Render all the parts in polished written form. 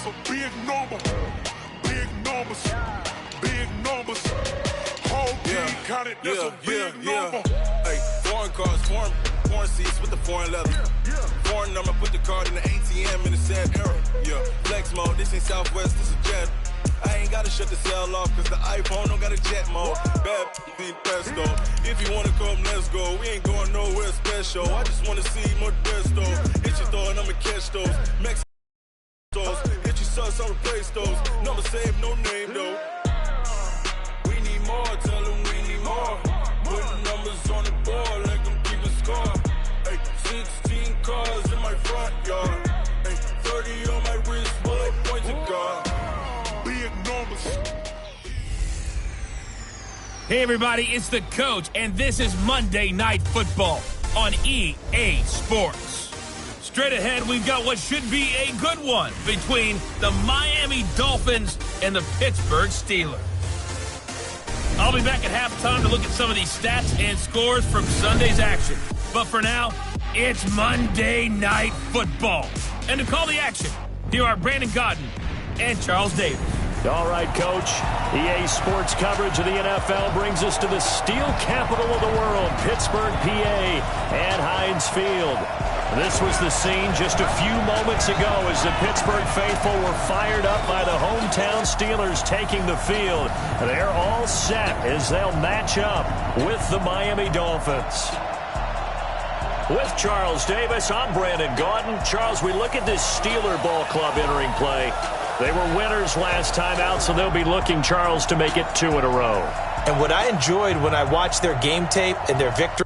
that's a big number. Big numbers. Big numbers. Whole team counted, that's a big number. Hey, foreign cars, foreign seats with the foreign leather. Foreign number, put the card in the ATM in the sad era. Yeah, flex mode, this ain't Southwest, this is jet. I ain't gotta shut the cell off, cause the iPhone don't got a jet mode. Bad being pesto. If you wanna come, let's go. We ain't going nowhere special. I just wanna see more Modesto. Hit your throw and I'ma catch those. Mexican stores. Hit your sus, I'll replace those. Number saved, no name though. We need more, tell them we need more. Putting numbers on the board like I'm keeping score. Hey, 16 cars in my front yard. Hey, 30 on my wrist, while I point to God. Big numbers. Hey everybody, it's the coach, and this is Monday Night Football on EA Sports. Straight ahead, we've got what should be a good one between the Miami Dolphins and the Pittsburgh Steelers. I'll be back at halftime to look at some of these stats and scores from Sunday's action. But for now, it's Monday Night Football. And to call the action, here are Brandon Godden and Charles Davis. All right, Coach. EA Sports coverage of the NFL brings us to the steel capital of the world, Pittsburgh, PA, at Heinz Field. This was the scene just a few moments ago as the Pittsburgh faithful were fired up by the hometown Steelers taking the field. They're all set as they'll match up with the Miami Dolphins. With Charles Davis, I'm Brandon Gaudin. Charles, we look at this Steeler ball club entering play. They were winners last time out, so they'll be looking, Charles, to make it 2 in a row. And what I enjoyed when I watched their game tape and their victory.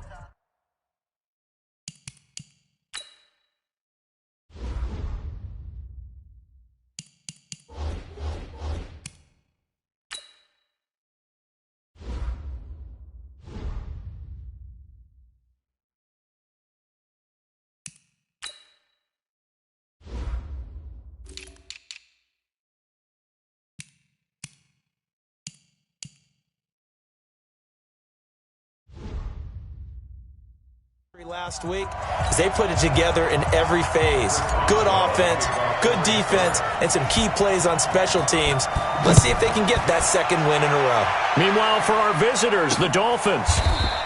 Last week, as they put it together in every phase. Good offense, good defense, and some key plays on special teams. Let's see if they can get that second win in a row. Meanwhile, for our visitors, the Dolphins,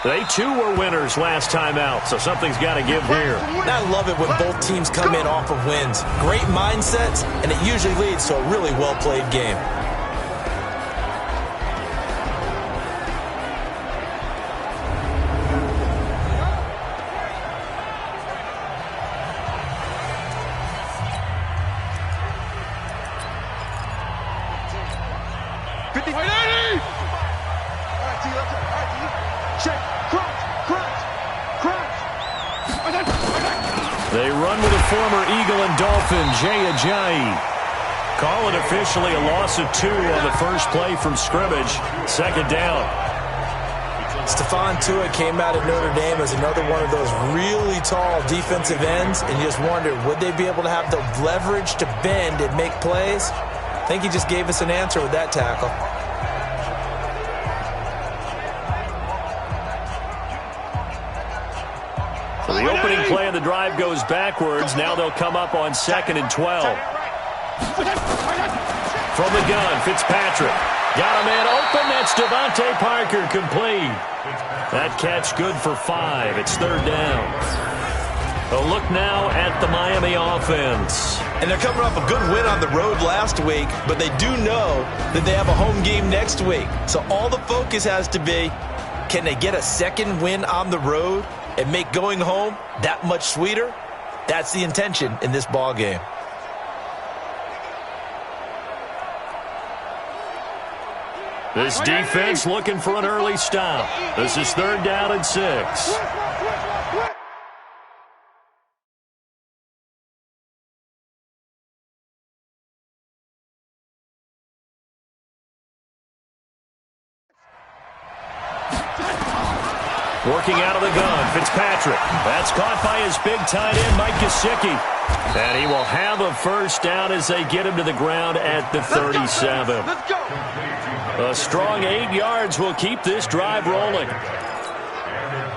they too were winners last time out, so something's got to give here. And I love it when both teams come in off of wins. Great mindsets, and it usually leads to a really well-played game. They run with a former Eagle and Dolphin, Jay Ajayi. Call it officially a loss of 2 on the first play from scrimmage. Second down. Stephon Tua came out of Notre Dame as another one of those really tall defensive ends, and you just wondered, would they be able to have the leverage to bend and make plays? I think he just gave us an answer with that tackle. So the opening play of the drive goes backwards. Now they'll come up on 2nd and 12. From the gun, Fitzpatrick. Got a man open. That's Devontae Parker, complete. That catch good for 5. It's 3rd down. A look now at the Miami offense. And they're coming off a good win on the road last week, but they do know that they have a home game next week. So all the focus has to be, can they get a second win on the road and make going home that much sweeter? That's the intention in this ball game. This defense looking for an early stop. This is 3rd down and 6. Working out of the gun, Fitzpatrick. That's caught by his big tight end, Mike Gesicki. And he will have a first down as they get him to the ground at the 37. Let's go. A strong 8 yards will keep this drive rolling.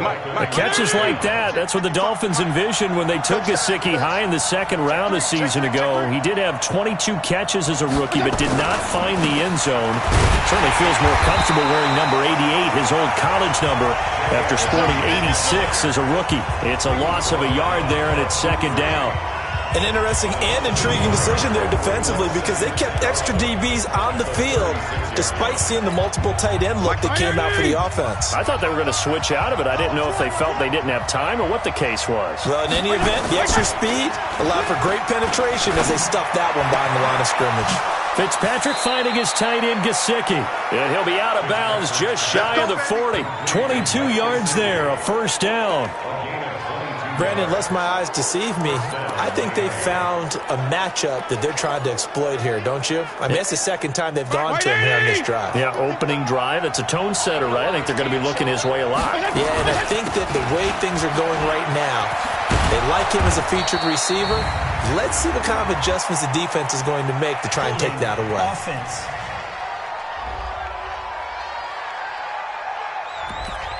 The catches like that, that's what the Dolphins envisioned when they took Gesicki high in the second round a season ago. He did have 22 catches as a rookie, but did not find the end zone. Certainly feels more comfortable wearing number 88, his old college number, after sporting 86 as a rookie. It's a loss of a yard there, and it's second down. An interesting and intriguing decision there defensively because they kept extra DBs on the field despite seeing the multiple tight end look that came out for the offense. I thought they were going to switch out of it. I didn't know if they felt they didn't have time or what the case was. Well, in any event, the extra speed allowed for great penetration as they stuffed that one behind the line of scrimmage. Fitzpatrick finding his tight end Gesicki. And he'll be out of bounds just shy of the 40. 22 yards there, a first down. Brandon, lest my eyes deceive me, I think they found a matchup that they're trying to exploit here, don't you? I mean, it's the second time they've gone to him here on this drive. Yeah, opening drive. It's a tone setter, right? I think they're going to be looking his way a lot. Yeah, and I think that the way things are going right now, they like him as a featured receiver. Let's see what kind of adjustments the defense is going to make to try and take that away. Offense.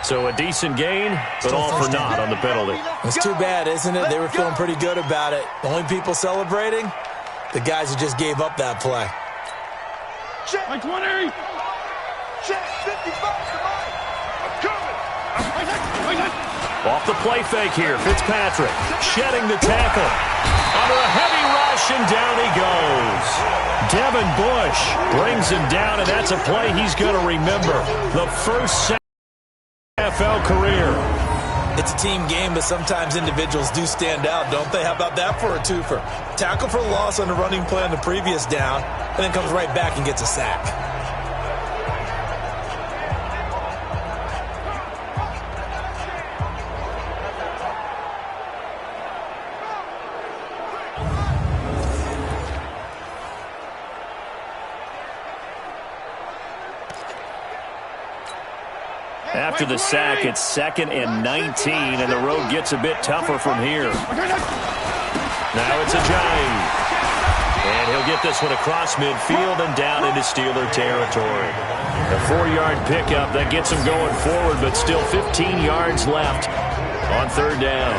So a decent gain, but all for naught on the penalty. It's too bad, isn't it? They were feeling pretty good about it. The only people celebrating, the guys who just gave up that play. Check 20. Check 55. I'm coming. Off the play fake here, Fitzpatrick shedding the tackle. Under a heavy rush, and down he goes. Devin Bush brings him down, and that's a play he's going to remember. The first NFL career. It's a team game, but sometimes individuals do stand out, don't they? How about that for a twofer? Tackle for loss on the running play on the previous down, and then comes right back and gets a sack. After the sack, it's 2nd and 19, and the road gets a bit tougher from here. Now it's Ajayi. And he'll get this one across midfield and down into Steeler territory. A 4-yard pickup that gets him going forward, but still 15 yards left on third down.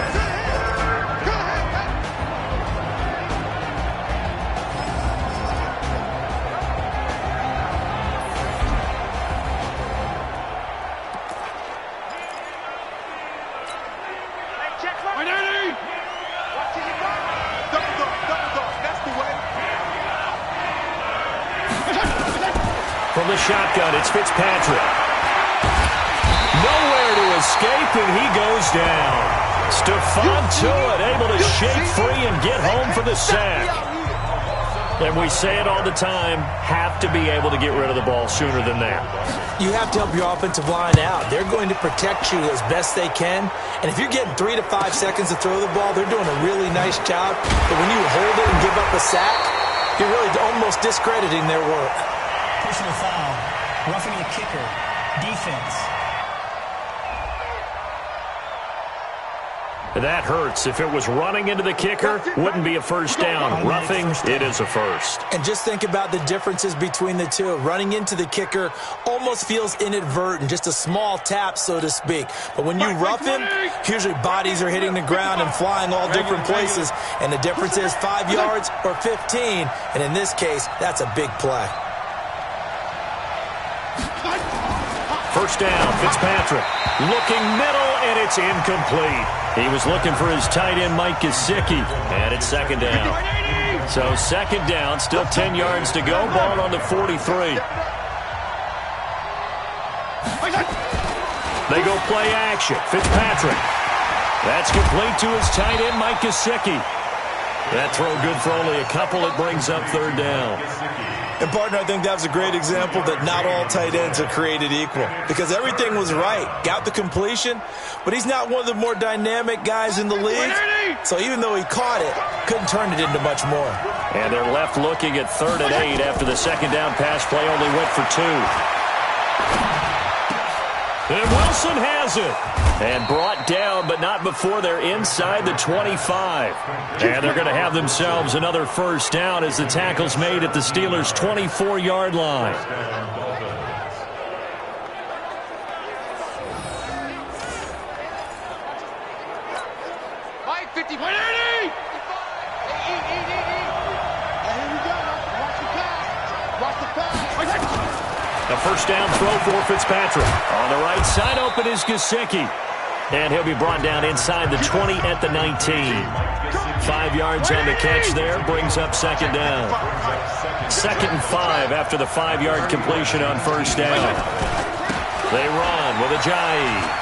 From the shotgun, it's Fitzpatrick. Nowhere to escape, and he goes down. Stephon Tuitt able to shake free and get home for the sack. And we say it all the time, have to be able to get rid of the ball sooner than that. You have to help your offensive line out. They're going to protect you as best they can. And if you're getting 3 to 5 seconds to throw the ball, they're doing a really nice job. But when you hold it and give up a sack, you're really almost discrediting their work. Personal foul. Roughing the kicker. Defense. That hurts. If it was running into the kicker, wouldn't be a first down. Roughing, it is a first. And just think about the differences between the two. Running into the kicker almost feels inadvertent, just a small tap, so to speak. But when you rough him, usually bodies are hitting the ground and flying all different places. And the difference is 5 yards or 15. And in this case, that's a big play. First down, Fitzpatrick. Looking middle, and it's incomplete. He was looking for his tight end, Mike Gesicki, and it's second down. So second down, still 10 yards to go. Ball on the 43. They go play action. Fitzpatrick. That's complete to his tight end, Mike Gesicki. That throw good for only a couple. It brings up third down. And, partner, I think that was a great example that not all tight ends are created equal because everything was right. Got the completion, but he's not one of the more dynamic guys in the league. So even though he caught it, couldn't turn it into much more. And they're left looking at 3rd and 8 after the second down pass play only went for 2. And Wilson has it. And brought down, but not before they're inside the 25. And they're going to have themselves another first down as the tackle's made at the Steelers' 24-yard line. 150, 180! Here we go. Watch the pass. Watch the pass. A first down throw for Fitzpatrick. On the right side open is Gesicki. And he'll be brought down inside the 20 at the 19. 5 yards on the catch there, brings up second down. 2nd and 5 after the 5-yard completion on first down. They run with Ajayi.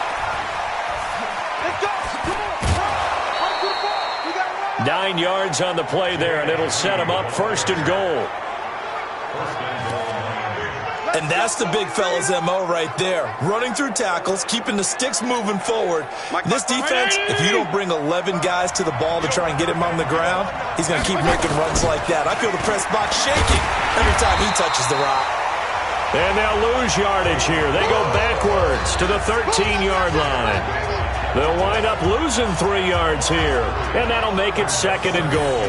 9 yards on the play there, and it'll set him up 1st and goal. And that's the big fella's MO right there. Running through tackles, keeping the sticks moving forward. This defense, if you don't bring 11 guys to the ball to try and get him on the ground, he's going to keep making runs like that. I feel the press box shaking every time he touches the rock. And they'll lose yardage here. They go backwards to the 13-yard line. They'll wind up losing 3 yards here. And that'll make it 2nd and goal.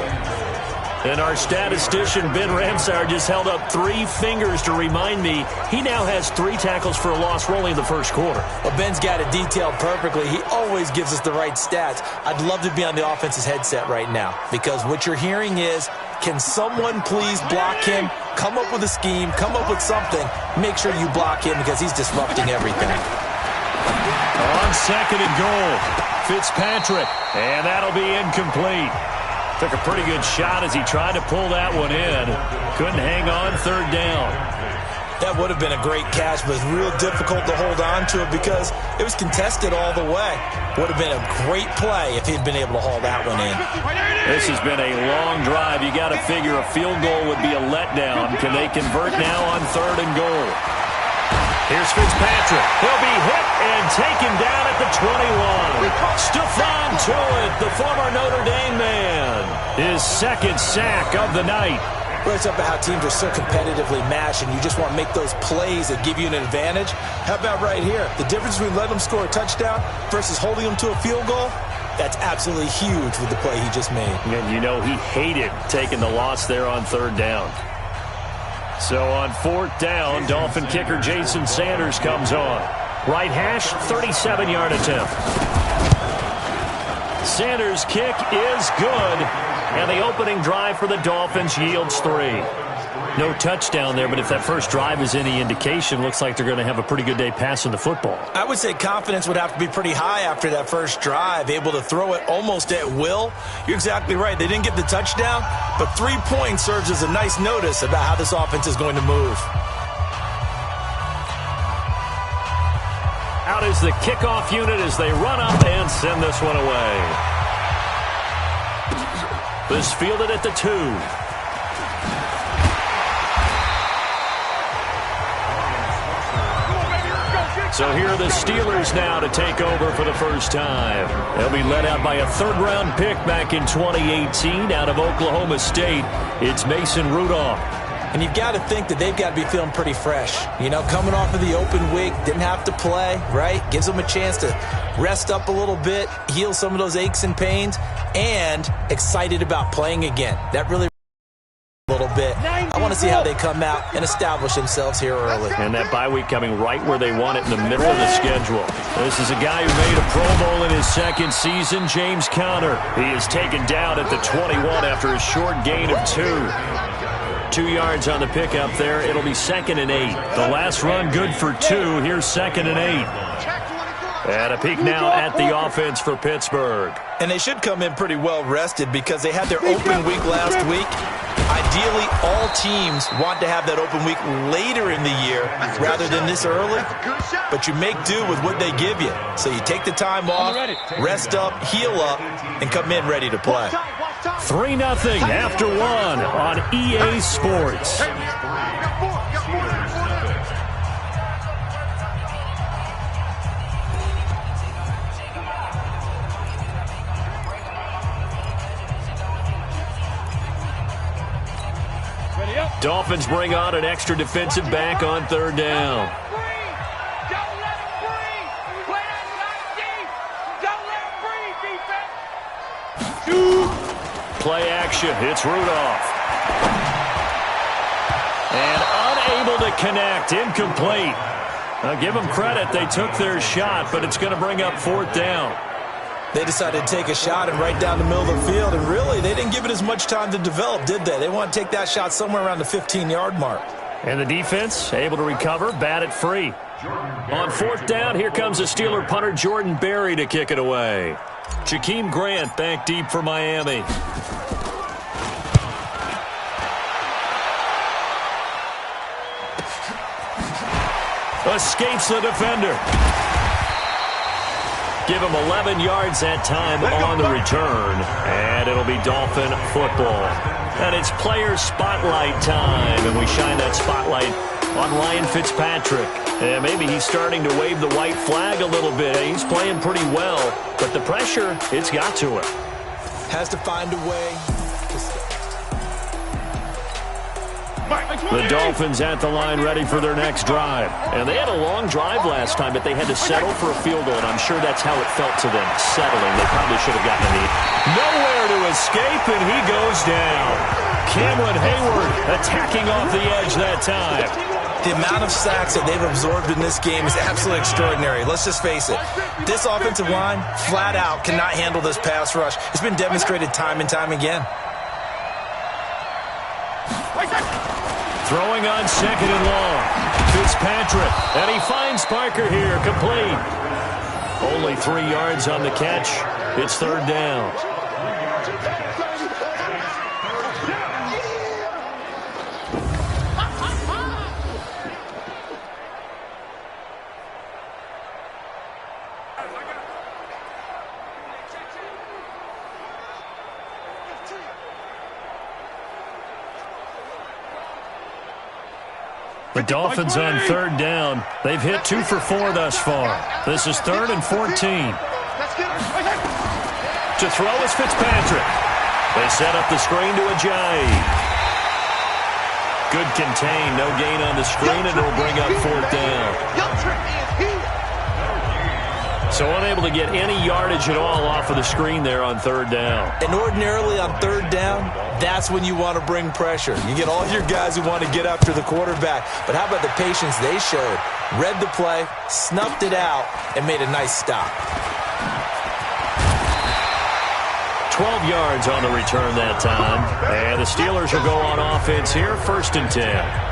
And our statistician, Ben Ramsar, just held up 3 fingers to remind me he now has 3 tackles for a loss for only in the first quarter. Well, Ben's got it detailed perfectly. He always gives us the right stats. I'd love to be on the offense's headset right now because what you're hearing is, can someone please block him? Come up with a scheme. Come up with something. Make sure you block him because he's disrupting everything. On 2nd and goal, Fitzpatrick. And that'll be incomplete. Took a pretty good shot as he tried to pull that one in. Couldn't hang on 3rd down. That would have been a great catch, but it's real difficult to hold on to it because it was contested all the way. Would have been a great play if he'd been able to haul that one in. This has been a long drive. You got to figure a field goal would be a letdown. Can they convert now on 3rd and goal? Here's Fitzpatrick. He'll be hit and taken down at the 21. Stephon Tuitt, the former Notre Dame man, his 2nd sack of the night. Well, it's about how teams are so competitively matched, and you just want to make those plays that give you an advantage. How about right here? The difference between letting them score a touchdown versus holding them to a field goal, that's absolutely huge with the play he just made. And you know he hated taking the loss there on 3rd down. So on 4th down, Dolphin kicker Jason Sanders comes on. Right hash, 37-yard attempt. Sanders' kick is good, and the opening drive for the Dolphins yields 3. No touchdown there, but if that first drive is any indication, looks like they're going to have a pretty good day passing the football. I would say confidence would have to be pretty high after that first drive, able to throw it almost at will. You're exactly right. They didn't get the touchdown, but 3 points serves as a nice notice about how this offense is going to move. Out is the kickoff unit as they run up and send this one away. This fielded at the 2. So here are the Steelers now to take over for the first time. They'll be led out by a 3rd-round pick back in 2018 out of Oklahoma State. It's Mason Rudolph. And you've got to think that they've got to be feeling pretty fresh. You know, coming off of the open week, didn't have to play, right? Gives them a chance to rest up a little bit, heal some of those aches and pains, and excited about playing again. That really a little bit. I want to see how they come out and establish themselves here early. And that bye week coming right where they want it in the middle of the schedule. This is a guy who made a Pro Bowl in his 2nd season, James Conner. He is taken down at the 21 after a short gain of 2. 2 yards on the pickup there. It'll be 2nd and 8. The last run good for 2. Here's 2nd and 8. And a peek now at the offense for Pittsburgh. And they should come in pretty well rested because they had their open week last week. Ideally, all teams want to have that open week later in the year rather than this early. But you make do with what they give you. So you take the time off, rest up, heal up, and come in ready to play. 3-0 after 1 on EA Sports. Dolphins bring on an extra defensive back on 3rd down. Play action. It's Rudolph. And unable to connect. Incomplete. I'll give them credit. They took their shot, but it's going to bring up 4th down. They decided to take a shot and right down the middle of the field, and really, they didn't give it as much time to develop, did they? They want to take that shot somewhere around the 15-yard mark. And the defense able to recover, bat it free. On fourth down, here comes the Steeler punter Jordan Berry to kick it away. Jakeem Grant back deep for Miami. Escapes the defender. Give him 11 yards that time on the return. And it'll be Dolphin football. And it's player spotlight time. And we shine that spotlight on Ryan Fitzpatrick. And maybe he's starting to wave the white flag a little bit. He's playing pretty well. But the pressure, it's got to him. Has to find a way. The Dolphins at the line ready for their next drive. And they had a long drive last time, but they had to settle for a field goal, and I'm sure that's how it felt to them, settling. They probably should have gotten a lead. Nowhere to escape, and he goes down. Cameron Hayward attacking off the edge that time. The amount of sacks that they've absorbed in this game is absolutely extraordinary. Let's just face it. This offensive line, flat out, cannot handle this pass rush. It's been demonstrated time and time again. Throwing on second and long. Fitzpatrick, and he finds Parker here, complete. Only 3 yards on the catch. It's third down. The Dolphins on third down. They've hit 2 for 4 thus far. This is 3rd and 14. To throw is Fitzpatrick. They set up the screen to Ajayi. Good contain. No gain on the screen, and it'll bring up fourth down. So unable to get any yardage at all off of the screen there on third down. And ordinarily on third down, that's when you want to bring pressure. You get all your guys who want to get after the quarterback. But how about the patience they showed? Read the play, snuffed it out, and made a nice stop. 12 yards on the return that time. And the Steelers will go on offense here, 1st and 10.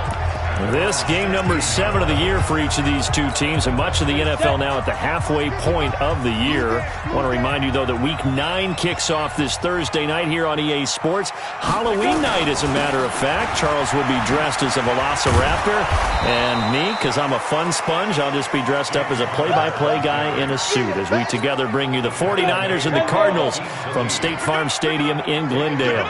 This game number 7 of the year for each of these two teams, and much of the NFL now at the halfway point of the year. I want to remind you, though, that Week 9 kicks off this Thursday night here on EA Sports. Halloween night, as a matter of fact. Charles will be dressed as a Velociraptor, and me, because I'm a fun sponge, I'll just be dressed up as a play-by-play guy in a suit as we together bring you the 49ers and the Cardinals from State Farm Stadium in Glendale.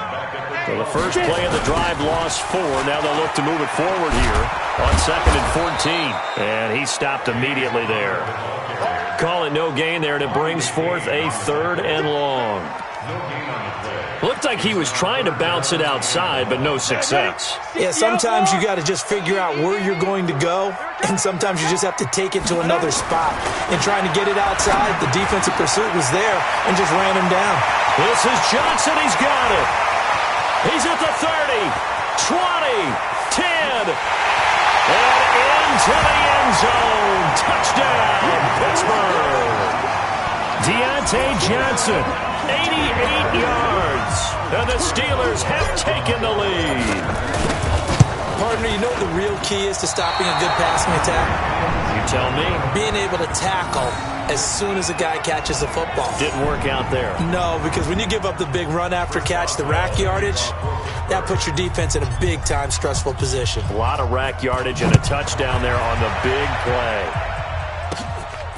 So the first play of the drive lost 4. Now they'll look to move it forward here on 2nd and 14. And he stopped immediately there. Call it no gain there, and it brings forth a 3rd and long. Looked like he was trying to bounce it outside, but no success. Yeah, sometimes you got to just figure out where you're going to go, and sometimes you just have to take it to another spot. And trying to get it outside, the defensive pursuit was there and just ran him down. This is Johnson. He's got it. He's at the 30, 20, 10, and into the end zone. Touchdown, Pittsburgh. Deontay Johnson, 88 yards, and the Steelers have taken the lead. Partner, you know what the real key is to stopping a good passing attack? You tell me. Being able to tackle as soon as a guy catches the football. Didn't work out there. No, because when you give up the big run after catch, the rack yardage, that puts your defense in a big-time stressful position. A lot of rack yardage and a touchdown there on the big play.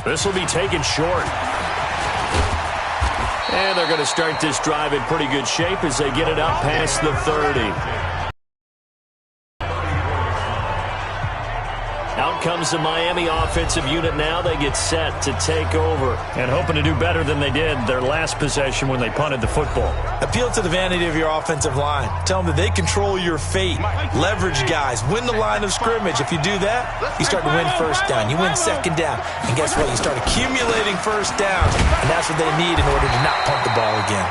This will be taken short. And they're going to start this drive in pretty good shape as they get it up past the 30. Out comes the Miami offensive unit now. They get set to take over and hoping to do better than they did their last possession when they punted the football. Appeal to the vanity of your offensive line. Tell them that they control your fate. Leverage guys. Win the line of scrimmage. If you do that, you start to win first down. You win second down. And guess what? You start accumulating first downs. And that's what they need in order to not punt the ball again.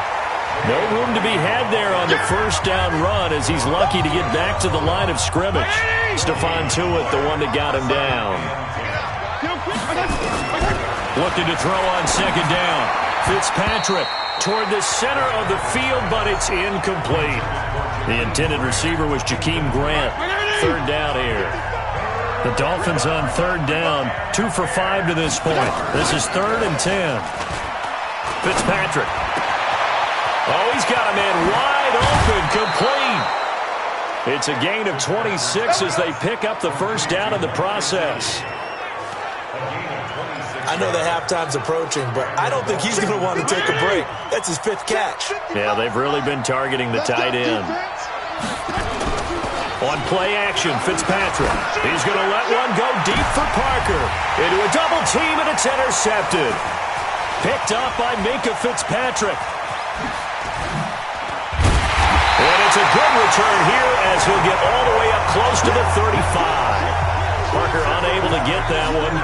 No room to be had there on the first down run as he's lucky to get back to the line of scrimmage. Stephon Tuitt, the one that got him down. Looking to throw on second down. Fitzpatrick toward the center of the field, but it's incomplete. The intended receiver was Jakeem Grant. Third down here. The Dolphins on third down, 2 for 5 to this point. This is 3rd and 10. Fitzpatrick. Oh, he's got a man wide open, complete. It's a gain of 26 as they pick up the first down in the process. I know the halftime's approaching, but I don't think he's going to want to take a break. That's his 5th catch. Yeah, they've really been targeting the tight end. On play action, Fitzpatrick. He's going to let one go deep for Parker. Into a double team, and it's intercepted. Picked up by Minkah Fitzpatrick. And it's a good return here as he'll get all the way up close to the 35. Parker unable to get that one.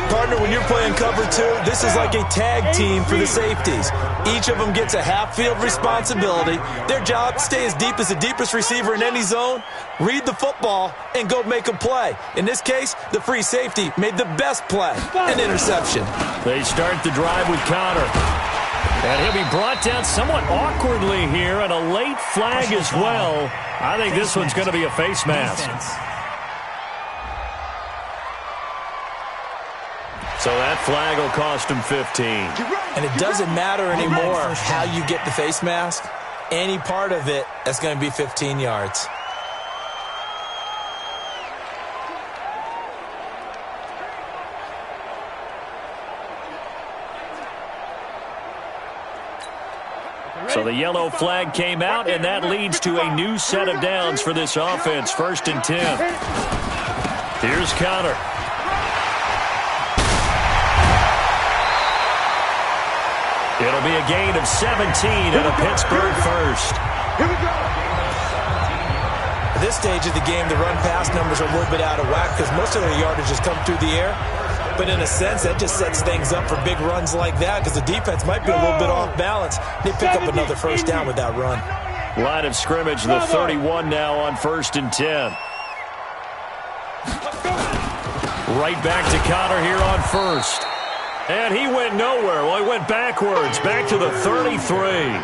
Partner, when you're playing cover 2, this is like a tag team for the safeties. Each of them gets a half-field responsibility. Their job, stay as deep as the deepest receiver in any zone, read the football, and go make a play. In this case, the free safety made the best play, an interception. They start the drive with Connor. And he'll be brought down somewhat awkwardly here, and a late flag as well. I think this one's going to be a face mask. So that flag will cost him 15. And it doesn't matter anymore how you get the face mask. Any part of it, that's going to be 15 yards. So the yellow flag came out, and that leads to a new set of downs for this offense. 1st and 10. Here's Connor. It'll be a gain of 17 and a Pittsburgh first. At this stage of the game, the run-pass numbers are a little bit out of whack because most of their yardage has come through the air. But in a sense, that just sets things up for big runs like that because the defense might be a little bit off balance. They pick up another first down with that run. Line of scrimmage, the 31 now on 1st and 10. Right back to Connor here on 1st. And he went nowhere. Well, he went backwards, back to the 33.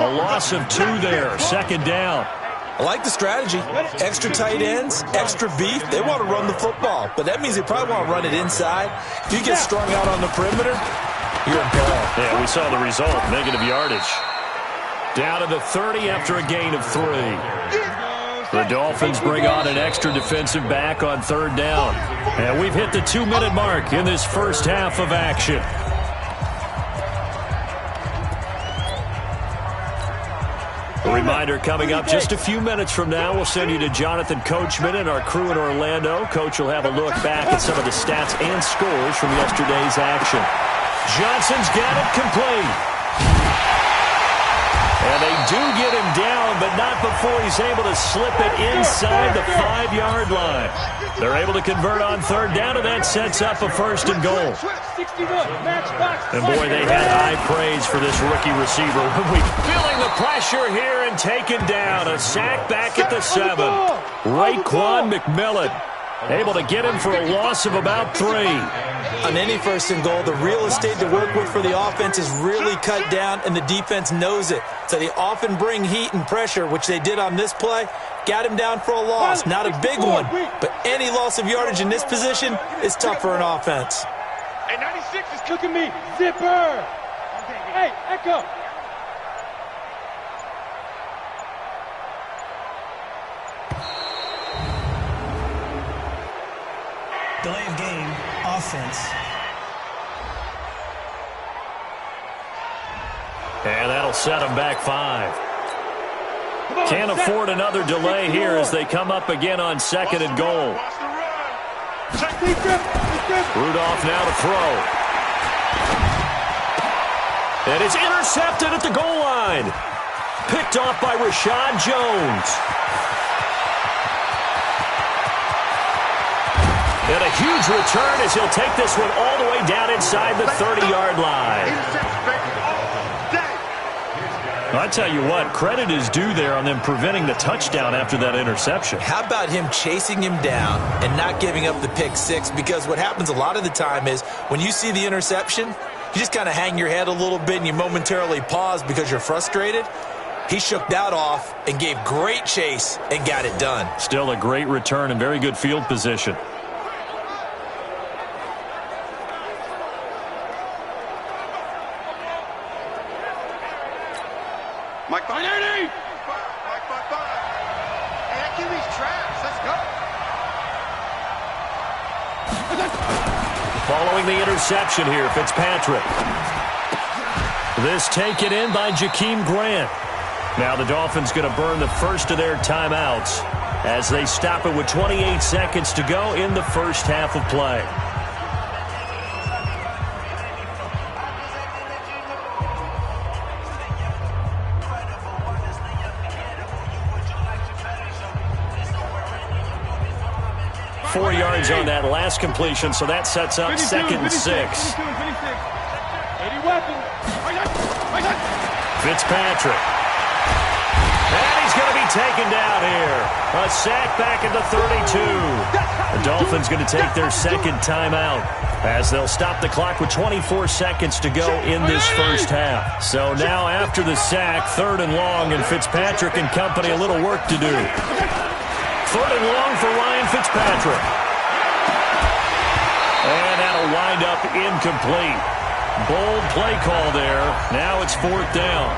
A loss of 2 there, 2nd down. I like the strategy. Extra tight ends, extra beef. They want to run the football, but that means they probably want to run it inside. If you get strung out on the perimeter, you're in peril. Yeah, we saw the result, negative yardage. Down to the 30 after a gain of 3. The Dolphins bring on an extra defensive back on 3rd down. And we've hit the 2-minute mark in this first half of action. A reminder coming up just a few minutes from now, we'll send you to Jonathan Coachman and our crew in Orlando. Coach will have a look back at some of the stats and scores from yesterday's action. Johnson's got it complete. And they do get him down, but not before he's able to slip it inside the 5-yard line. They're able to convert on 3rd down, and that sets up a 1st and goal. And boy, they had high praise for this rookie receiver. Feeling the pressure here and taken down. A sack back at the 7. Raekwon McMillan able to get him for a loss of about 3. On any 1st and goal, the real estate to work with for the offense is really cut down, and the defense knows it. So they often bring heat and pressure, which they did on this play. Got him down for a loss. Not a big one, but any loss of yardage in this position is tough for an offense. Hey, 96 is cooking me. Zipper. Hey, Echo. Delay of game, offense. And that'll set them back 5. Can't afford another delay here as they come up again on 2nd and goal. Rudolph now to throw. And it's intercepted at the goal line. Picked off by Rashad Jones. And a huge return as he'll take this one all the way down inside the 30-yard line. I tell you what, credit is due there on them preventing the touchdown after that interception. How about him chasing him down and not giving up the pick 6? Because what happens a lot of the time is when you see the interception, you you just kind of hang your head a little bit and you momentarily pause because you're frustrated. He shook that off and gave great chase and got it done. Still a great return and very good field position. Mike, Hey, that QB's trash. Let's go. Following the interception here, Fitzpatrick. This taken in by Jakeem Grant. Now the Dolphins going to burn the first of their timeouts as they stop it with 28 seconds to go in the first half of play. Four yards on that last completion, so that sets up 2nd and 6. 80 weapons. Fitzpatrick. And he's going to be taken down here. A sack back at the 32. The Dolphins going to take their second timeout as they'll stop the clock with 24 seconds to go in this first half. So now after the sack, 3rd and long, and Fitzpatrick and company a little work to do. 3rd and long for Ryan Fitzpatrick. And that'll wind up incomplete. Bold play call there. Now it's 4th down.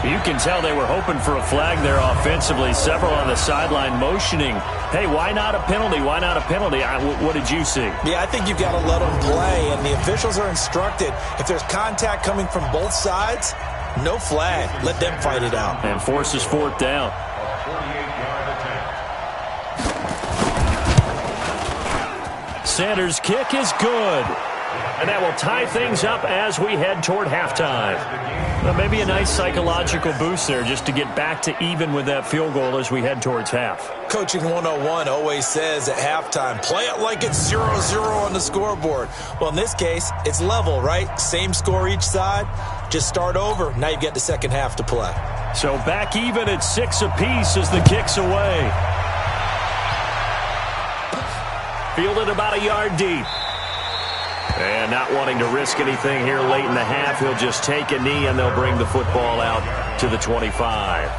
You can tell they were hoping for a flag there offensively. Several on the sideline motioning, hey, why not a penalty? Why not a penalty? What did you see? Yeah, I think you've got to let them play, and the officials are instructed. If there's contact coming from both sides, no flag. Let them fight it out. And forces 4th down. Sanders' kick is good. And that will tie things up as we head toward halftime. Well, maybe a nice psychological boost there just to get back to even with that field goal as we head towards half. Coaching 101 always says at halftime, play it like it's 0-0 on the scoreboard. Well, in this case, it's level, right? Same score each side. Just start over. Now you get the second half to play. So back even at 6 apiece as the kick's away. Fielded about a yard deep. And not wanting to risk anything here late in the half, he'll just take a knee and they'll bring the football out to the 25.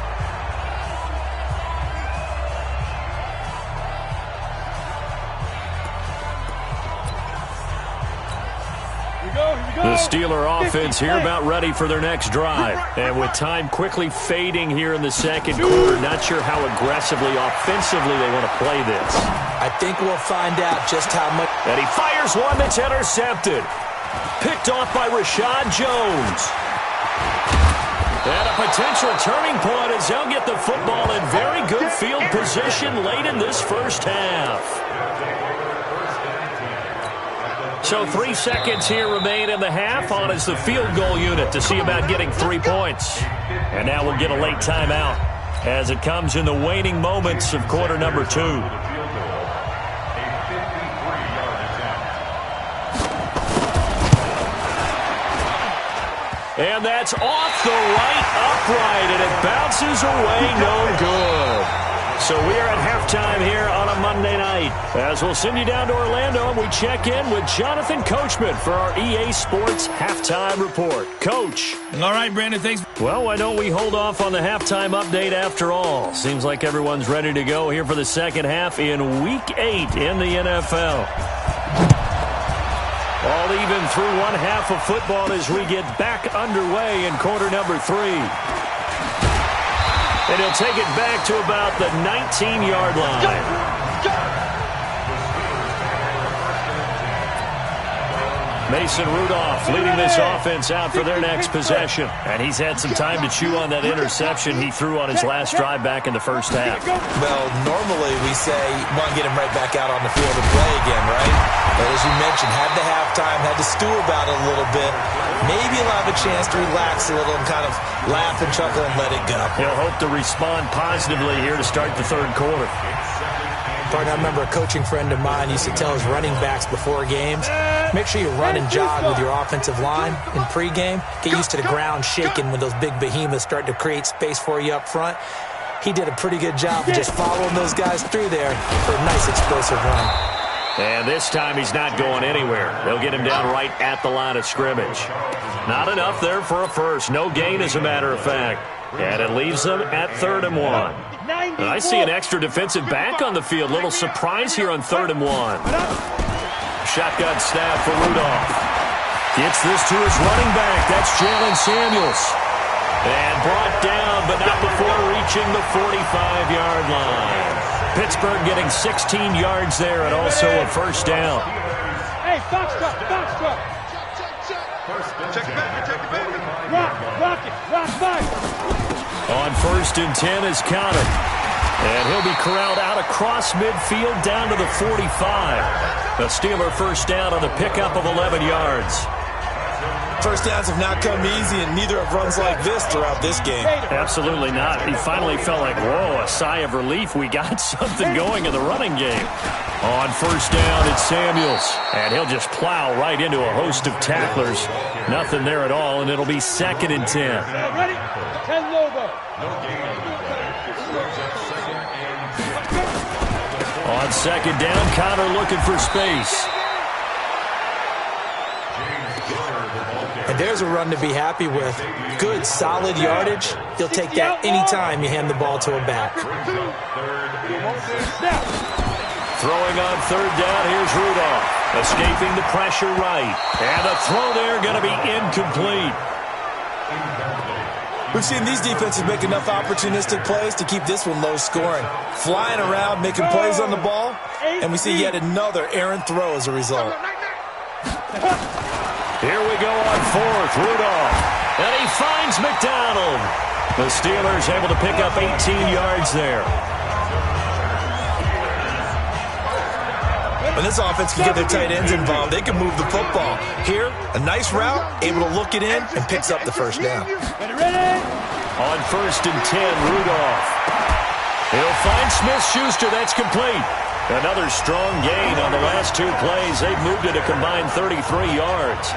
The Steeler offense here about ready for their next drive. And with time quickly fading here in the second quarter, not sure how aggressively, offensively they want to play this. I think we'll find out just how much. And he fires one that's intercepted. Picked off by Rashad Jones. And a potential turning point as they'll get the football in very good field position late in this first half. So 3 seconds here remain in the half on as the field goal unit to see about getting 3 points. And now we'll get a late timeout as it comes in the waning moments of quarter number 2. And that's off the right upright, and it bounces away no good. So we are at halftime here on a Monday night as we'll send you down to Orlando and we check in with Jonathan Coachman for our EA Sports Halftime Report. Coach. All right, Brandon, thanks. Well, why don't we hold off on the halftime update after all? Seems like everyone's ready to go here for the second half in Week 8 in the NFL. All even through one half of football as we get back underway in quarter number 3. And he'll take it back to about the 19-yard line. Mason Rudolph leading this offense out for their next possession. And he's had some time to chew on that interception he threw on his last drive back in the first half. Well, normally we say you want to get him right back out on the field and play again, right? But as you mentioned, had the halftime, had to stew about it a little bit. Maybe he'll have a chance to relax a little and kind of laugh and chuckle and let it go. He'll hope to respond positively here to start the third quarter. I remember a coaching friend of mine used to tell his running backs before games, make sure you run and jog with your offensive line in pregame. Get used to the ground shaking when those big behemoths start to create space for you up front. He did a pretty good job of just following those guys through there for a nice explosive run. And this time he's not going anywhere. They'll get him down right at the line of scrimmage. Not enough there for a first. No gain, as a matter of fact. And it leaves them at 3rd and 1. And I see an extra defensive back on the field. Little surprise here on 3rd and 1. Shotgun snap for Rudolph. Gets this to his running back. That's Jalen Samuels. And brought down, but not before reaching the 45-yard line. Pittsburgh getting 16 yards there and also a first down. Hey, box truck, box truck. Check it back. Rock it, back. On 1st and 10 is Connor. And he'll be corralled out across midfield down to the 45. A Steeler first down on the pickup of 11 yards. First downs have not come easy, and neither have runs like this throughout this game. Absolutely not. He finally felt like, whoa, a sigh of relief. We got something going in the running game. On first down, it's Samuels. And he'll just plow right into a host of tacklers. Nothing there at all, and it'll be 2nd and 10. Ready? 10 Lobo. On 2nd down, Connor looking for space. And there's a run to be happy with. Good, solid yardage. You'll take that anytime you hand the ball to a back. Throwing on 3rd down, here's Rudolph. Escaping the pressure right. And a throw there going to be incomplete. We've seen these defenses make enough opportunistic plays to keep this one low scoring. Flying around, making plays on the ball, and we see yet another errant throw as a result. Here we go on 4th, Rudolph. And he finds McDonald. The Steelers able to pick up 18 yards there. When this offense can get their tight ends involved, they can move the football. Here, a nice route, able to look it in, and picks up the first down. On 1st and 10, Rudolph. He'll find Smith-Schuster. That's complete. Another strong gain on the last 2 plays. They've moved it a combined 33 yards.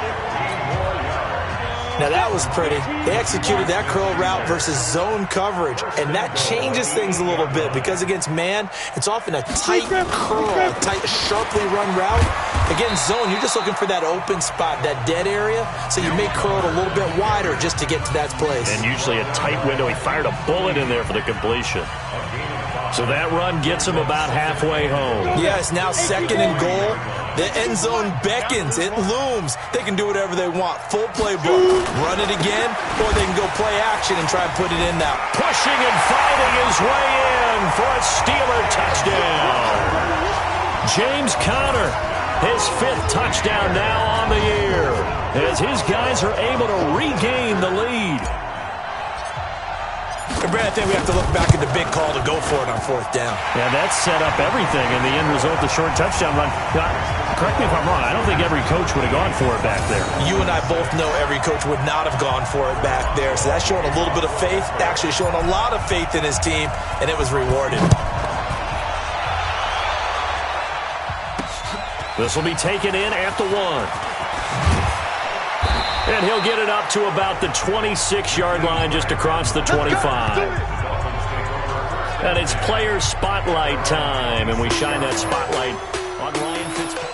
Now that was pretty. They executed that curl route versus zone coverage, and that changes things a little bit because against man, it's often a tight curl, a tight, sharply run route. Against zone, you're just looking for that open spot, that dead area, so you may curl it a little bit wider just to get to that place. And usually a tight window. He fired a bullet in there for the completion. So that run gets him about halfway home. Yeah, it's now 2nd and goal. The end zone beckons. It looms. They can do whatever they want. Full playbook. Run it again, or they can go play action and try and put it in now. Pushing and fighting his way in for a Steeler touchdown. James Conner, his 5th touchdown now on the year, as his guys are able to regain the lead. And Brad, I think we have to look back at the big call to go for it on 4th down. Yeah, that set up everything, and the end result, the short touchdown run. Correct me if I'm wrong, I don't think every coach would have gone for it back there. You and I both know every coach would not have gone for it back there, so that's showing a little bit of faith, actually showing a lot of faith in his team, and it was rewarded. This will be taken in at the 1. And he'll get it up to about the 26-yard line just across the 25. And it's player spotlight time, and we shine that spotlight on Ryan Fitzpatrick.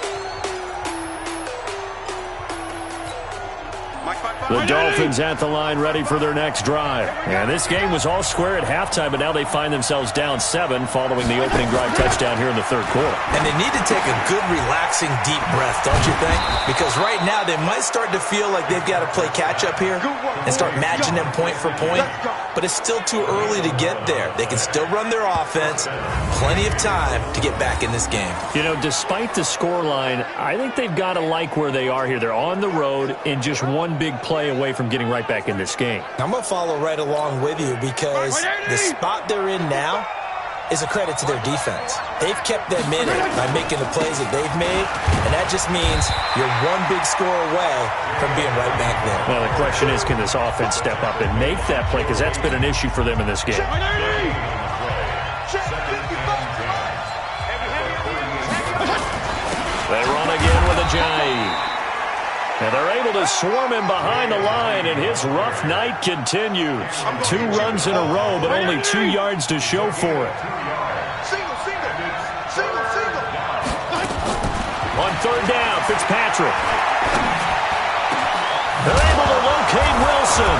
The Dolphins at the line ready for their next drive. And this game was all square at halftime, but now they find themselves down 7 following the opening drive touchdown here in the 3rd quarter. And they need to take a good, relaxing, deep breath, don't you think? Because right now they might start to feel like they've got to play catch-up here and start matching them point for point. But it's still too early to get there. They can still run their offense. Plenty of time to get back in this game. You know, despite the scoreline, I think they've got to like where they are here. They're on the road and just one big play away from getting right back in this game. I'm going to follow right along with you because the spot they're in now is a credit to their defense. They've kept them in it by making the plays that they've made, and that just means you're one big score away from being right back there. Well, the question is, can this offense step up and make that play? Because that's been an issue for them in this game. They run again with a Ajayi. And they're able to swarm him behind the line, and his rough night continues. 2 runs in a row, but only 2 yards to show for it. third down. Fitzpatrick. They're able to locate Wilson.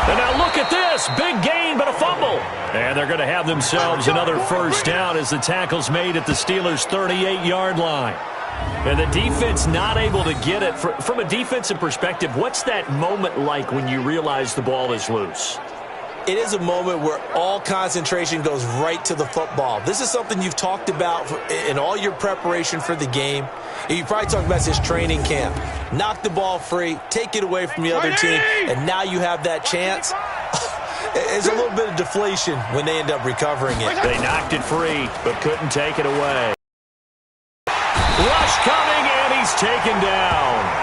And now look at this. Big gain, but a fumble. And they're going to have themselves another first down as the tackle's made at the Steelers' 38-yard line. And the defense not able to get it. From a defensive perspective, what's that moment like when you realize the ball is loose? It is a moment where all concentration goes right to the football. This is something you've talked about in all your preparation for the game. You probably talked about this training camp. Knock the ball free, take it away from the other team, and now you have that chance. It's a little bit of deflation when they end up recovering it. They knocked it free, but couldn't take it away. Rush coming, and he's taken down.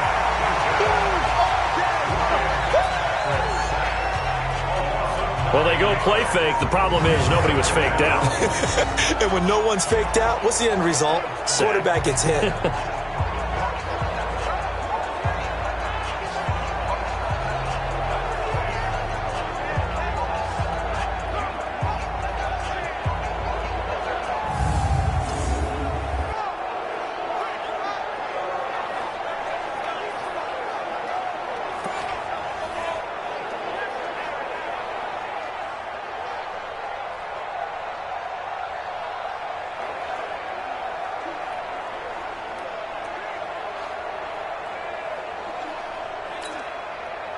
Well, they go play fake. The problem is nobody was faked out. And when no one's faked out, what's the end result? Quarterback gets hit.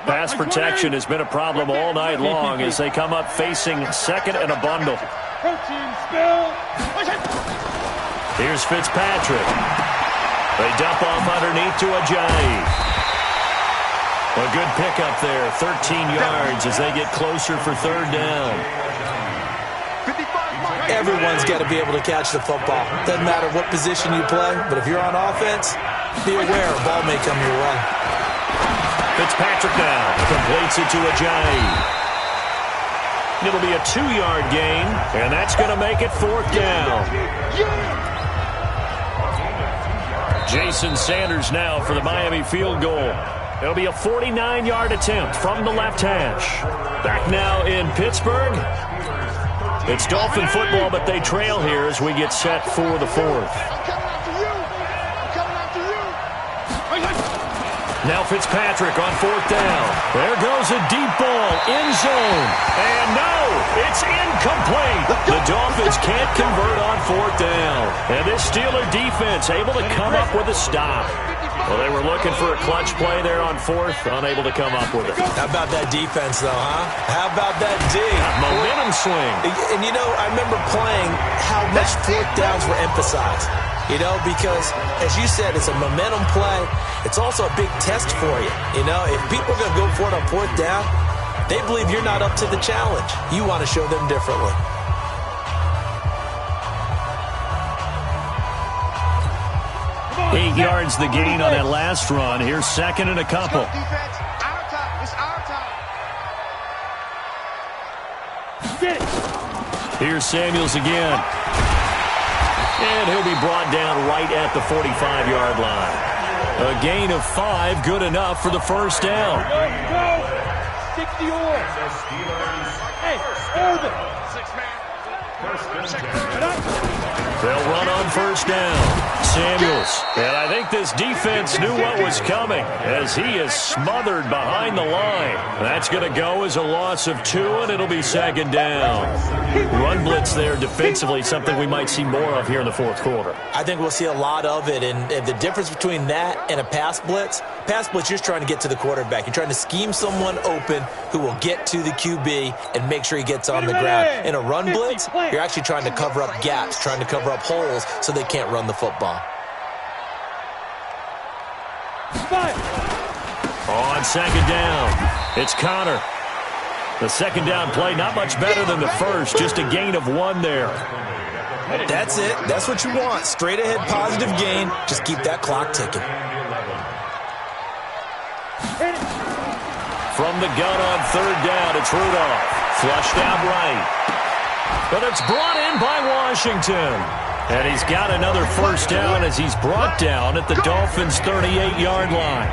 Pass protection has been a problem all night long as they come up facing second and a bundle. Here's Fitzpatrick. They dump off underneath to Ajayi. A good pickup there, 13 yards as they get closer for third down. Everyone's got to be able to catch the football. Doesn't matter what position you play, but if you're on offense, be aware a ball may come your way. Fitzpatrick now completes it to Ajayi. It'll be a 2-yard gain, and that's going to make it fourth down. Jason Sanders now for the Miami field goal. It'll be a 49-yard attempt from the left hash. Back now in Pittsburgh. It's Dolphin football, but they trail here as we get set for the fourth. Now Fitzpatrick on fourth down. There goes a deep ball, end zone. And no, it's incomplete. The Dolphins can't convert on fourth down. And this Steeler defense able to come up with a stop. Well, they were looking for a clutch play there on fourth, unable to come up with it. How about that defense, though, huh? How about that D? Momentum swing. And, you know, I remember playing how much fourth downs were emphasized. You know, because, as you said, it's a momentum play. It's also a big test for you. You know, if people are going to go for it on fourth down, they believe you're not up to the challenge. You want to show them differently. Eight yards the gain on that last run. Here's second and a couple. Here's Samuels again. And he'll be brought down right at the 45-yard line. A gain of 5, good enough for the first down. Go! 60 or. Hey, Urban. 6-man. They'll run on first down. Samuels. And I think this defense knew what was coming as he is smothered behind the line. That's going to go as a loss of 2, and it'll be second down. Run blitz there defensively, something we might see more of here in the fourth quarter. I think we'll see a lot of it, and the difference between that and a pass blitz, you're just trying to get to the quarterback. You're trying to scheme someone open who will get to the QB and make sure he gets on the ground. In a run blitz, you're actually trying to cover up gaps, trying to cover up holes so they can't run the football. On second down, it's Connor. The second down play, not much better than the first, just a gain of 1 there. That's it. That's what you want. Straight ahead positive gain. Just keep that clock ticking. From the gun on third down, it's Rudolph. Flushed out right. But it's brought in by Washington. And he's got another first down as he's brought down at the Dolphins' 38-yard line.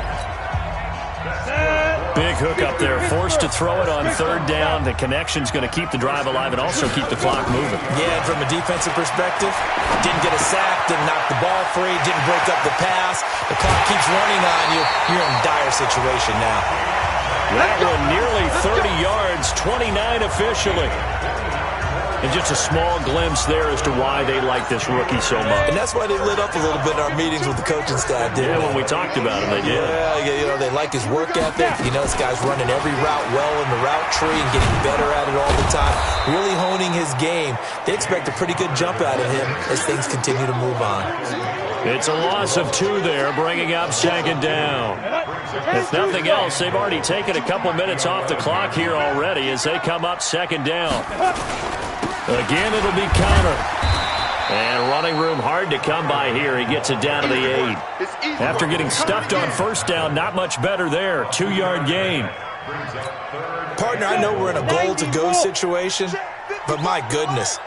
Big hook up there, forced to throw it on third down. The connection's going to keep the drive alive and also keep the clock moving. Yeah, and from a defensive perspective, didn't get a sack, didn't knock the ball free, didn't break up the pass. The clock keeps running on you. You're in a dire situation now. That one nearly 30 yards, 29 officially. And just a small glimpse there as to why they like this rookie so much. And that's why they lit up a little bit in our meetings with the coaching staff, didn't they? When we talked about him, they did. Yeah, they like his work ethic. This guy's running every route well in the route tree and getting better at it all the time, really honing his game. They expect a pretty good jump out of him as things continue to move on. It's a loss of 2 there, bringing up second down. If nothing else, they've already taken a couple minutes off the clock here already as they come up second down. Again, it'll be Connor. And running room hard to come by here. He gets it down to the 8. After getting stuffed on first down, not much better there. 2-yard gain. Partner, I know we're in a goal-to-go situation, but my goodness.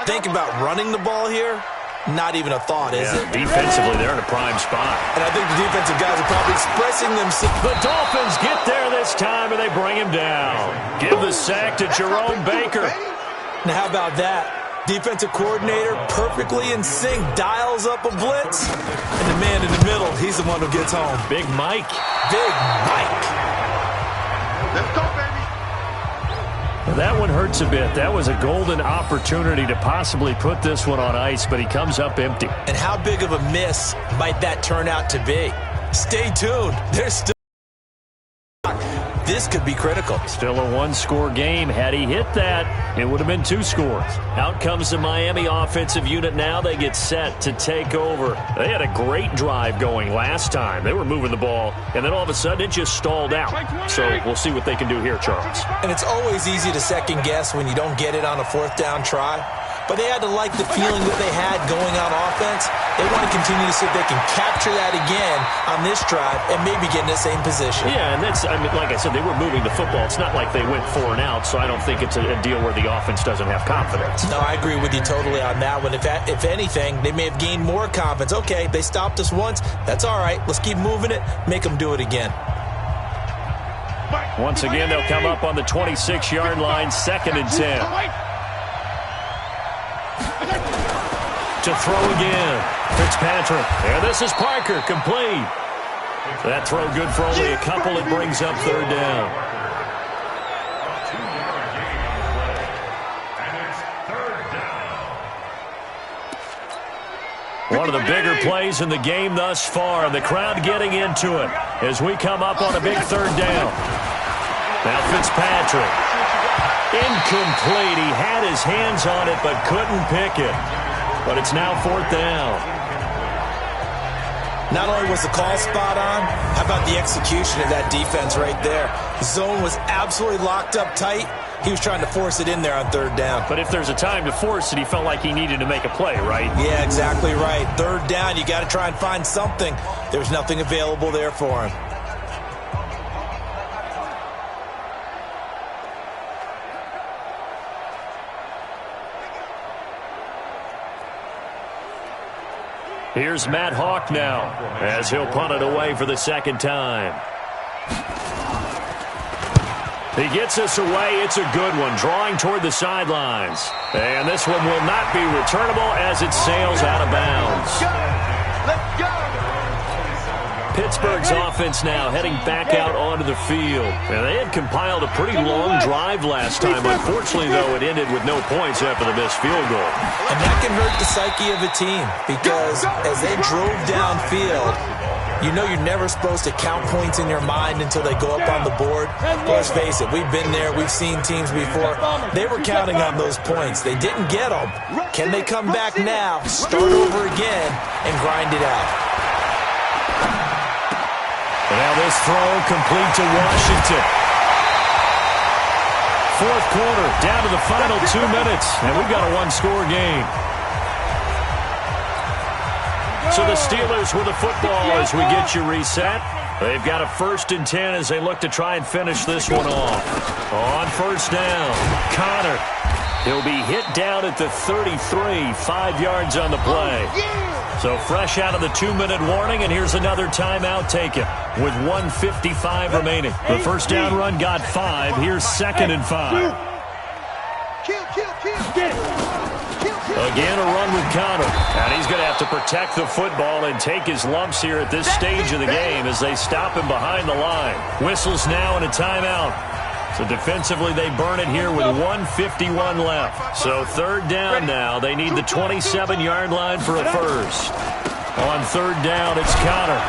Think about running the ball here. Not even a thought, is it? Defensively, they're in a prime spot. And I think the defensive guys are probably expressing themselves. The Dolphins get there this time, and they bring him down. Give the sack to Jerome Baker. Now, how about that? Defensive coordinator perfectly in sync, dials up a blitz. And the man in the middle, he's the one who gets home. Big Mike. Big Mike. Let's go, baby. That one hurts a bit. That was a golden opportunity to possibly put this one on ice, but he comes up empty. And how big of a miss might that turn out to be? Stay tuned. There's still... This could be critical. Still a 1-score game. Had he hit that, it would have been 2 scores. Out comes the Miami offensive unit now. They get set to take over. They had a great drive going last time. They were moving the ball, and then all of a sudden it just stalled out. So we'll see what they can do here, Charles. And it's always easy to second guess when you don't get it on a 4th down try. But they had to like the feeling that they had going on offense. They want to continue to see if they can capture that again on this drive and maybe get in the same position. Yeah, and that's, like I said, they were moving the football. It's not like they went 4 and out, so I don't think it's a deal where the offense doesn't have confidence. No, I agree with you totally on that one. If anything, they may have gained more confidence. Okay, they stopped us once. That's all right. Let's keep moving it. Make them do it again. Once again, they'll come up on the 26-yard line, 2nd and 10. To throw again. Fitzpatrick. And this is Parker, complete. That throw good for only a couple. It brings up 3rd down. One of the bigger plays in the game thus far. The crowd getting into it as we come up on a big 3rd down. Now Fitzpatrick. Incomplete. He had his hands on it but couldn't pick it. But it's now 4th down. Not only was the call spot on, how about the execution of that defense right there? The zone was absolutely locked up tight. He was trying to force it in there on 3rd down. But if there's a time to force it, he felt like he needed to make a play, right? Yeah, exactly right. 3rd down, you got to try and find something. There's nothing available there for him. Here's Matt Hawk now as he'll punt it away for the 2nd time. He gets us away. It's a good one, drawing toward the sidelines. And this one will not be returnable as it sails out of bounds. Let's go. Pittsburgh's offense now heading back out onto the field. And they had compiled a pretty long drive last time. Unfortunately, though, it ended with no points after the missed field goal. And that can hurt the psyche of a team because as they drove downfield, you know you're never supposed to count points in your mind until they go up on the board. Let's face it, we've been there. We've seen teams before. They were counting on those points. They didn't get them. Can they come back now, start over again, and grind it out? Now this throw complete to Washington. 4th quarter, down to the final 2 minutes, and we've got a 1-score game. So the Steelers with the football as we get you reset. They've got a 1st and 10 as they look to try and finish this one off. On 1st down, Connor. He'll be hit down at the 33, 5 yards on the play. So fresh out of the 2-minute warning, and here's another timeout taken with 1:55 remaining. The first down run got 5. Here's 2nd and 5. Again, a run with Connor. And he's going to have to protect the football and take his lumps here at this stage of the game as they stop him behind the line. Whistles now and a timeout. So defensively, they burn it here with 1:51 left. So 3rd down now. They need the 27-yard line for a first. On 3rd down, it's Connor.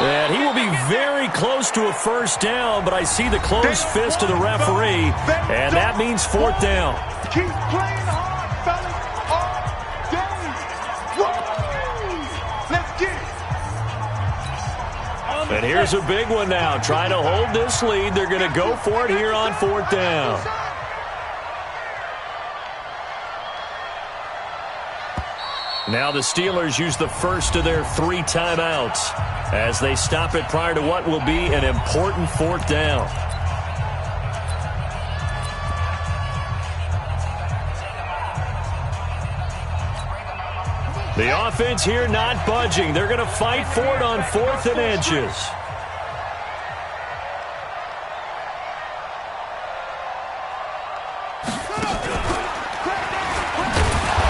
And he will be very close to a first down, but I see the closed fist of the referee, and that means 4th down. Keep playing hard, fellas, all day. Woo! Let's get it. And here's a big one now. Trying to hold this lead. They're going to go for it here on 4th down. Now the Steelers use the first of their 3 timeouts as they stop it prior to what will be an important 4th down. The offense here not budging. They're going to fight for it on 4th and inches.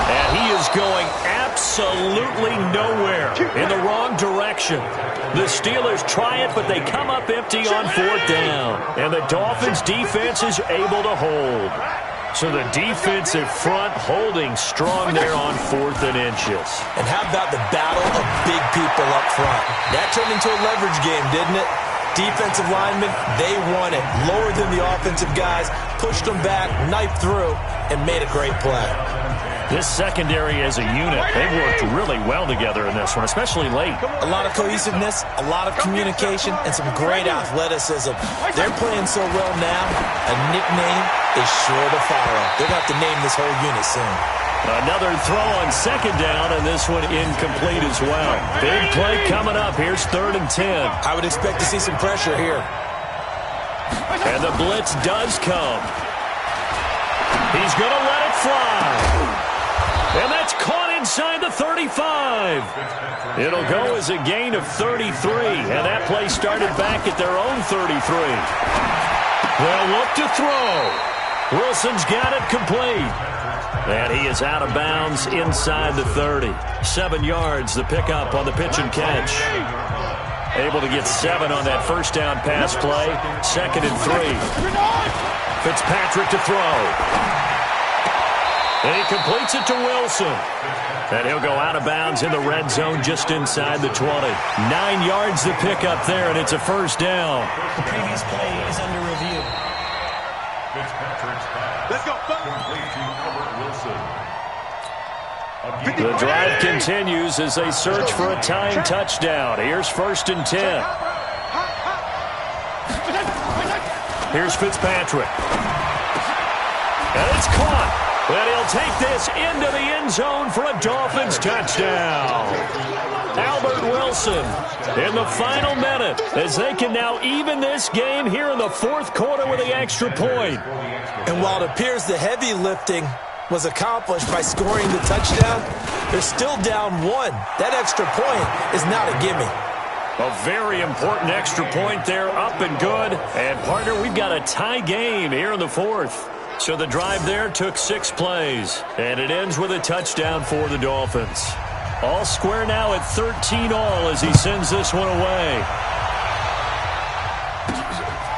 And he is going absolutely nowhere, in the wrong direction. The Steelers try it, but they come up empty on 4th down. And the Dolphins defense is able to hold. So the defensive front holding strong there on 4th and inches. And how about the battle of big people up front? That turned into a leverage game, didn't it? Defensive linemen, they won it. Lower than the offensive guys, pushed them back, knifed through, and made a great play. This secondary as a unit, they've worked really well together in this one, especially late. A lot of cohesiveness, a lot of communication, and some great athleticism. They're playing so well now, a nickname is sure to follow. They're going to have to name this whole unit soon. Another throw on 2nd down, and this one incomplete as well. Big play coming up. Here's 3rd and 10. I would expect to see some pressure here. And the blitz does come. He's going to let it fly. And that's caught inside the 35. It'll go as a gain of 33, and that play started back at their own 33. They'll look to throw. Wilson's got it complete. And he is out of bounds inside the 30. 7 yards, the pickup on the pitch and catch. Able to get 7 on that first down pass play. 2nd and 3. Fitzpatrick to throw. And he completes it to Wilson. And he'll go out of bounds in the red zone just inside the 20. 9 yards to pick up there, and it's a first down. The previous play is under review. Let's go. The drive continues as they search for a tying touchdown. Here's 1st and 10. Here's Fitzpatrick. And it's caught. And he'll take this into the end zone for a Dolphins touchdown. Albert Wilson in the final minute as they can now even this game here in the 4th quarter with the extra point. And while it appears the heavy lifting was accomplished by scoring the touchdown, they're still down 1. That extra point is not a gimme. A very important extra point there, up and good. And, partner, we've got a tie game here in the 4th. So the drive there took 6 plays, and it ends with a touchdown for the Dolphins. All square now at 13 all as he sends this one away.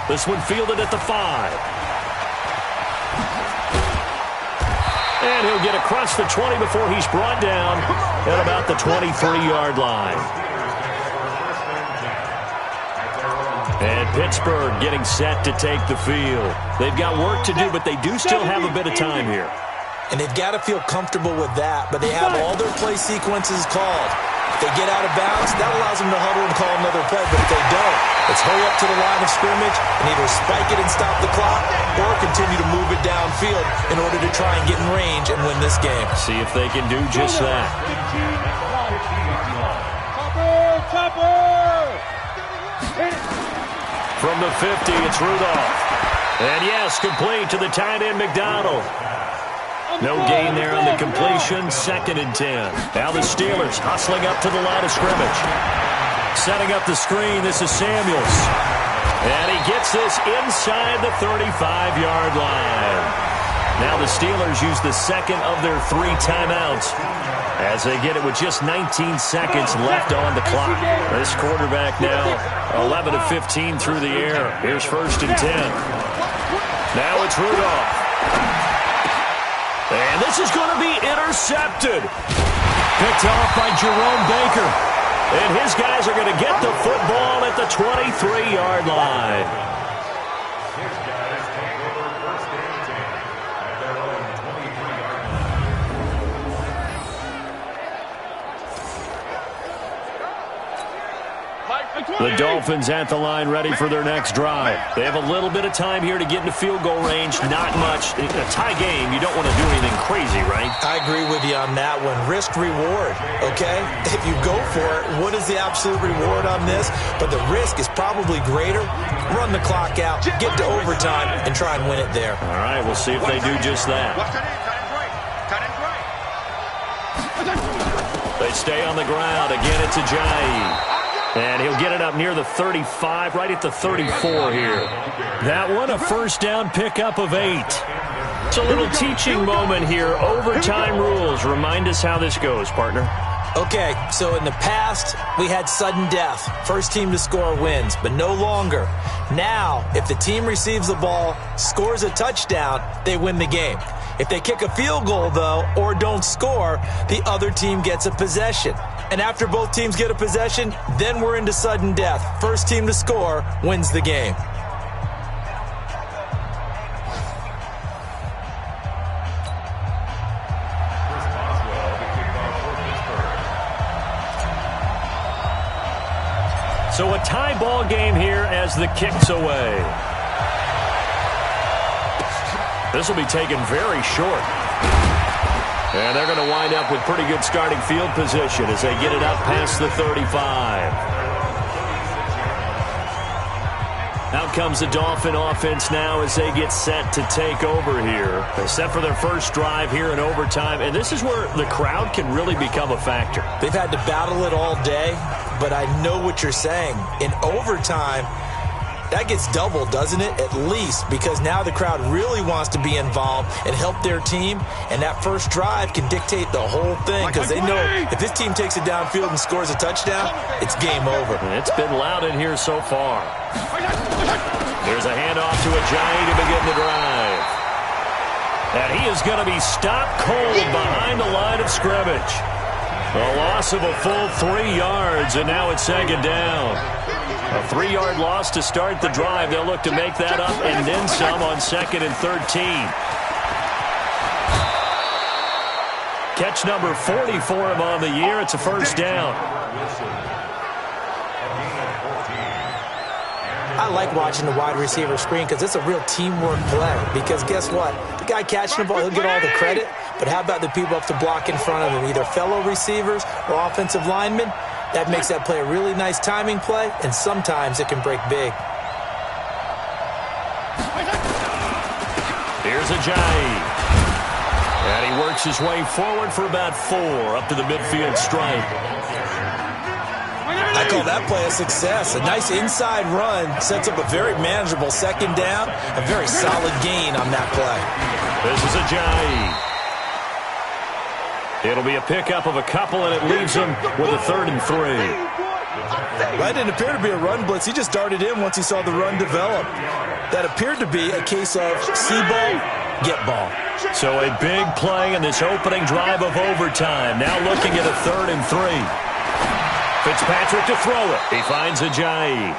This one fielded at the 5. And he'll get across the 20 before he's brought down at about the 23-yard line. And Pittsburgh getting set to take the field. They've got work to do, but they do still have a bit of time here. And they've got to feel comfortable with that, but they have all their play sequences called. If they get out of bounds, that allows them to huddle and call another play, but if they don't, let's hurry up to the line of scrimmage and either spike it and stop the clock or continue to move it downfield in order to try and get in range and win this game. See if they can do just that. From the 50, it's Rudolph. And yes, complete to the tight end, McDonald. No gain there on the completion. 2nd and 10. Now the Steelers hustling up to the line of scrimmage. Setting up the screen. This is Samuels. And he gets this inside the 35-yard line. Now the Steelers use the second of their 3 timeouts as they get it with just 19 seconds left on the clock. This quarterback now 11 of 15 through the air. Here's 1st and 10. Now it's Rudolph. And this is going to be intercepted. Picked off by Jerome Baker. And his guys are going to get the football at the 23-yard line. The Dolphins at the line ready for their next drive. They have a little bit of time here to get into field goal range. Not much. In a tie game, you don't want to do anything crazy, right? I agree with you on that one. Risk reward, okay? If you go for it, what is the absolute reward on this? But the risk is probably greater. Run the clock out, get to overtime, and try and win it there. All right, we'll see if they do just that. They stay on the ground. Again, it's Ajayi. And he'll get it up near the 35, right at the 34 here. That one, a first down pickup of 8. It's a little teaching moment here. Overtime rules. Remind us how this goes, partner. Okay, so in the past, we had sudden death. First team to score wins, but no longer. Now, if the team receives the ball, scores a touchdown, they win the game. If they kick a field goal, though, or don't score, the other team gets a possession. And after both teams get a possession, then we're into sudden death. First team to score wins the game. So a tie ball game here as the kick's away. This will be taken very short. And they're going to wind up with pretty good starting field position as they get it up past the 35. Out comes the Dolphin offense now as they get set to take over here. They're set for their first drive here in overtime. And this is where the crowd can really become a factor. They've had to battle it all day, but I know what you're saying. In overtime, that gets doubled, doesn't it? At least, because now the crowd really wants to be involved and help their team, and that first drive can dictate the whole thing because they know if this team takes it downfield and scores a touchdown, it's game over. And it's been loud in here so far. There's a handoff to Ajayi to begin the drive. And he is going to be stopped cold behind the line of scrimmage. A loss of a full 3 yards, and now it's 2nd down. A 3-yard loss to start the drive. They'll look to make that up and then some on 2nd and 13. Catch number 40 for him on the year. It's a first down. I like watching the wide receiver screen because it's a real teamwork play. Because guess what? The guy catching the ball, he'll get all the credit. But how about the people up to block in front of him, either fellow receivers or offensive linemen? That makes that play a really nice timing play, and sometimes it can break big. Here's Ajayi. And he works his way forward for about 4 up to the midfield stripe. I call that play a success. A nice inside run sets up a very manageable 2nd down. A very solid gain on that play. This is Ajayi. It'll be a pickup of a couple, and it leaves him with a 3rd and 3. That didn't appear to be a run blitz. He just darted in once he saw the run develop. That appeared to be a case of see ball, get ball. So a big play in this opening drive of overtime. Now looking at a 3rd and 3. Fitzpatrick to throw it. He finds Ajayi.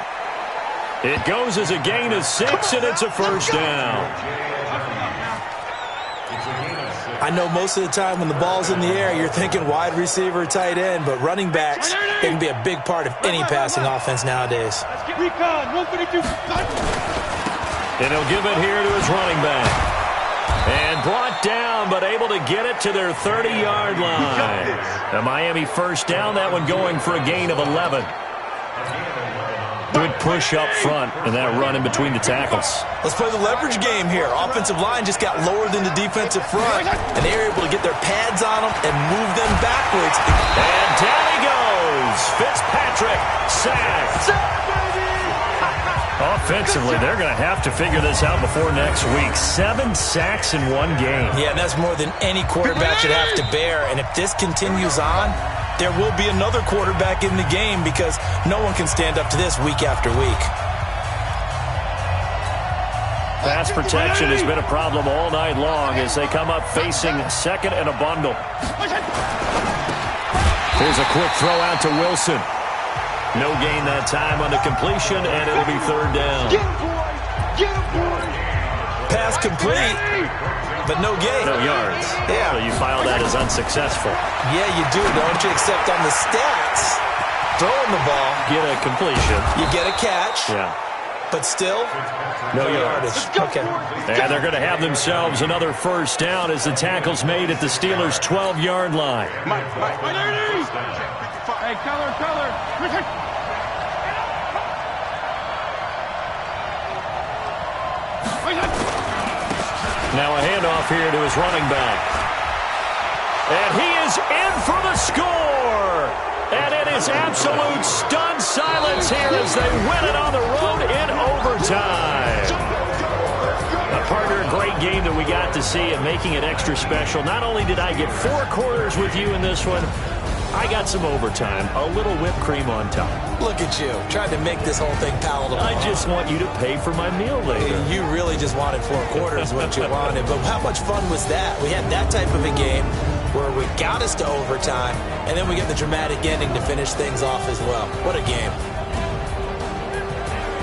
It goes as a gain of 6, and it's a first down. I know most of the time when the ball's in the air, you're thinking wide receiver, tight end, but running backs, they can be a big part of any passing offense nowadays. And he'll give it here to his running back. And brought down, but able to get it to their 30-yard line. A Miami first down, that one going for a gain of 11. Good push up front and that run in between the tackles. Let's play the leverage game here. Offensive line just got lower than the defensive front, and they were able to get their pads on them and move them backwards. And down he goes. Fitzpatrick, sacked. Offensively, they're going to have to figure this out before next week. 7 sacks in one game. Yeah, and that's more than any quarterback should have to bear. And if this continues on, there will be another quarterback in the game because no one can stand up to this week after week. Pass protection has been a problem all night long as they come up facing second and a bundle. Here's a quick throw out to Wilson. No gain that time on the completion, and it'll be third down. Pass complete, but no gain. No yards. Yeah. So you file that as unsuccessful. Yeah, you do, don't you? Except on the stats, throwing the ball, Get a completion. you get a catch, Yeah. but still, No yardage. Okay. And they're going to have themselves another first down as the tackle's made at the Steelers' 12-yard line. Hey, color. Now a handoff here to his running back. And he is in for the score. And it is absolute stunned silence here as they win it on the road in overtime. Partner, a great game that we got to see and making it extra special. Not only did I get 4 quarters with you in this one, I got some overtime, a little whipped cream on top. Look at you, trying to make this whole thing palatable. I just want you to pay for my meal later. You really just wanted 4 quarters, what you wanted. But how much fun was that? We had that type of a game where we got us to overtime, and then we get the dramatic ending to finish things off as well. What a game.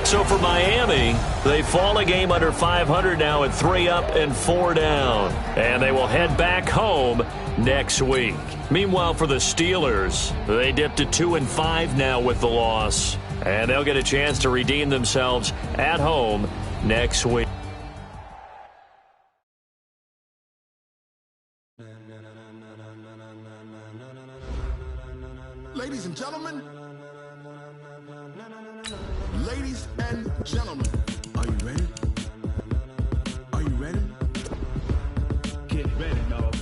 So for Miami, they fall a game under 500 now at 3 up and 4 down. And they will head back home next week. Meanwhile, for the Steelers, they dipped to 2-5 now with the loss. And they'll get a chance to redeem themselves at home next week. Ladies and gentlemen, are you ready? Are you ready? Get ready, dog.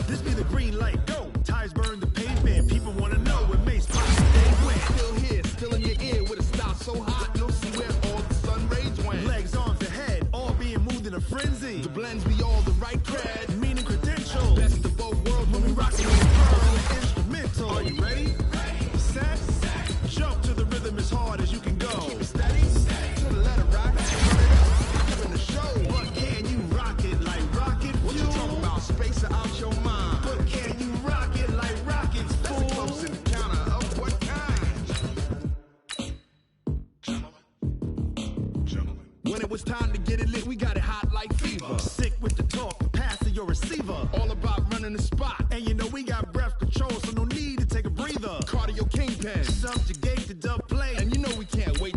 This be the green light, go. Tires burn the pavement. People want to know what makes pop they win. Still here, still in your ear with a style so hot, you'll see where all the sun rays went. Legs, arms, and head, all being moved in a frenzy. The blends be all the right cred, meaning credentials. Best of both worlds when we rockin' on the pearl and instrumental. Are you ready? Set, jump to the rhythm as hard as you can go. Keep it steady, to the letter rock. Turn it up, giving the show. But can you rock it like rocket fuel? What you talking about? Space out your mind. But can you rock it like rockets? That's a close encounter of what kind? Gentlemen. When it was time to get it lit, we got it hot like fever. Sick with the talk, passing your receiver. All about running the spot. And you know we got breath control, so no need to take a breather. Cardio kingpin, subjugate the dub play. And you know we can't wait